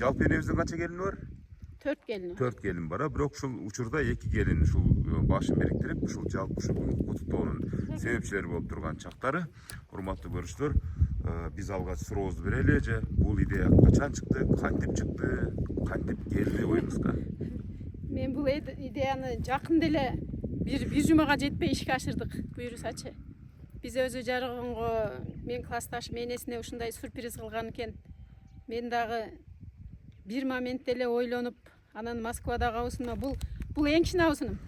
Жалпы энебиздин канча келини бар? 4 gelin. 4 gelin бар. Бирок ушул учурда 2 gelin ушул башын бириктирип, ушул жалпы ушул куттуктоонун себепчилери болуп турган чактары. Урматтуу көрүүчүлөр, биз алгач сурообузду берели же бул идея качан чыкты, кантип чыкты, кантип келди оюңузга? Men bu ideyani жакын деле bir жумага жетпей ишке ашырдык, буюрсачы. Биз өзү жарыгынго мен классташым энесине ушундай сюрприз кылган экен. Мен дагы bir моментте эле ойлонуп, анан Москвада калсынма, бул эң кичине абысыным.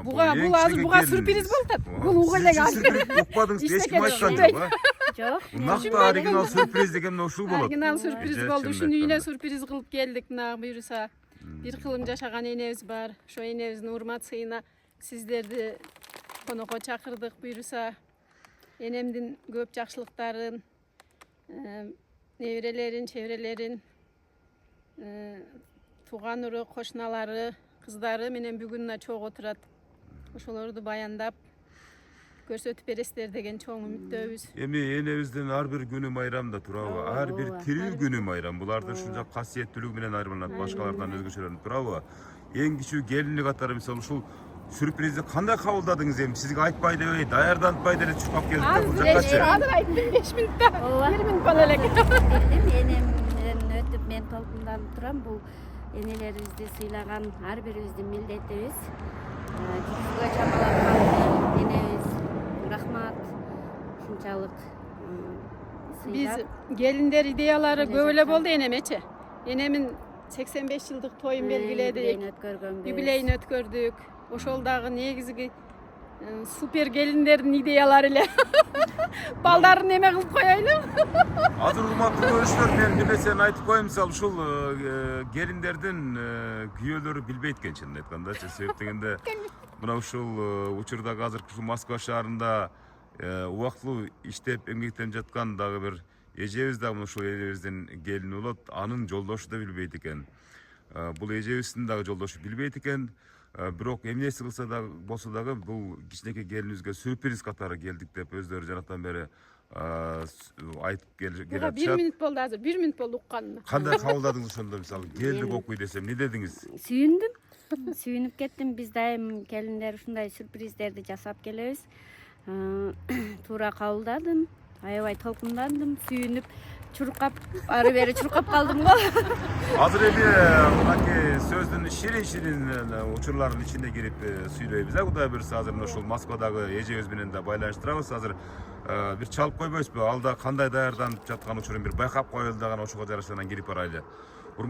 Буга сюрприз болуп атат. Бул уга эле калды. Укпадыңыз, эч ким айткан жок, а? Жок. Накты оригинал сюрприз деген мына ушул болот. Оригинал сюрприз болду. Ушунун үйүнө сюрприз кылып келдик. Мына буюрса bir кылым жашаган энебиз бар. Ошо энебиздин урмат сыйына сиздерди конокко чакырдык. Буюрса энемдин көп жакшылыктарын, неберелерин, чеберелерин, тууган уру, кошуналары, кыздары менен бүгүн мына чогуу отурат. Ошолорду баяндап көрсөтүп бересиздер деген чоң үмүттөбүз. Эми энебиздин ар бир күнү майрам да турабы? Ар бир тирүү күнү майрам. Булардын ушунча касиеттүүлүгү менен айырмаланат, башкалардан өзгөчөлөнүп турабы? Эң кичүү келини катары мисалы ушул сюрпризди кандай кабылдадыңыз эми? Сизге айтпай дебей, даярданбай деле чыккап келдик да бул жаккачы. Азыр айттым 5 мүнөттө. 1 мүнөт боло элек. Энем менен өтүп мен толкунданып турам. Бул энелерибизди сыйлаган ар бирибиздин милдетибиз. Жүзгө чамалап энебиз рахмат. Ушунчалык Биз келиндер идеялары көп эле болду энемечи. Энемин 85 жылдык тоюн белгиледик. Юбилейин өткөрдүк. Ошол дагы негизги супер келиндердин идеялары эле. Балдарын эме кылып коелу. Азыр урматтуу көрүүчүлөр, мен бир нерсени айтып коеюн. Мисалы ушул келиндердин күйөөлөрү билбейт экен, чынын айткандачы. Себеп дегенде мына ушул учурдагы азыркы ушул Москва шаарында убактылуу иштеп эмгектенип жаткан дагы бир эжебиз дагы ушул элебиздин келини болот. Анын жолдошу да билбейт экен. Бул эжебиздин дагы жолдошу билбейт экен. Бирок эмнеси кылса дагы болсо дагы бул кичинекей келинибизге сюрприз катары келдик деп өздөрү жанатан бери айтып келип атышат. 1 мүнөт болду азыр, 1 мүнөт болду укканына. Кандай кабылдадыңыз ошондо, мисалы келдик окуй десем, эмне дедиңиз? Сүйүндүм. Сүйүнүп кеттим. Биз дайым келиндер ушундай сюрприздерди жасап келебиз. Туура кабылдадым. Аябай толкундандым. Сүйүнүп, чуркап, ары бери чуркап калдым го. Азыр эми мынакей сөздүн ширин учурлардын ичине кирип сүйлөйбүз. Кудай буюрса азыр ушул Москвадагы эжебиз менен да байланыштырабыз. Азыр бир чалып койбойсузбу? Алда кандай даярданып жаткан учурун бир байкап коелу дагы ошого жараша анан кирип барайлы.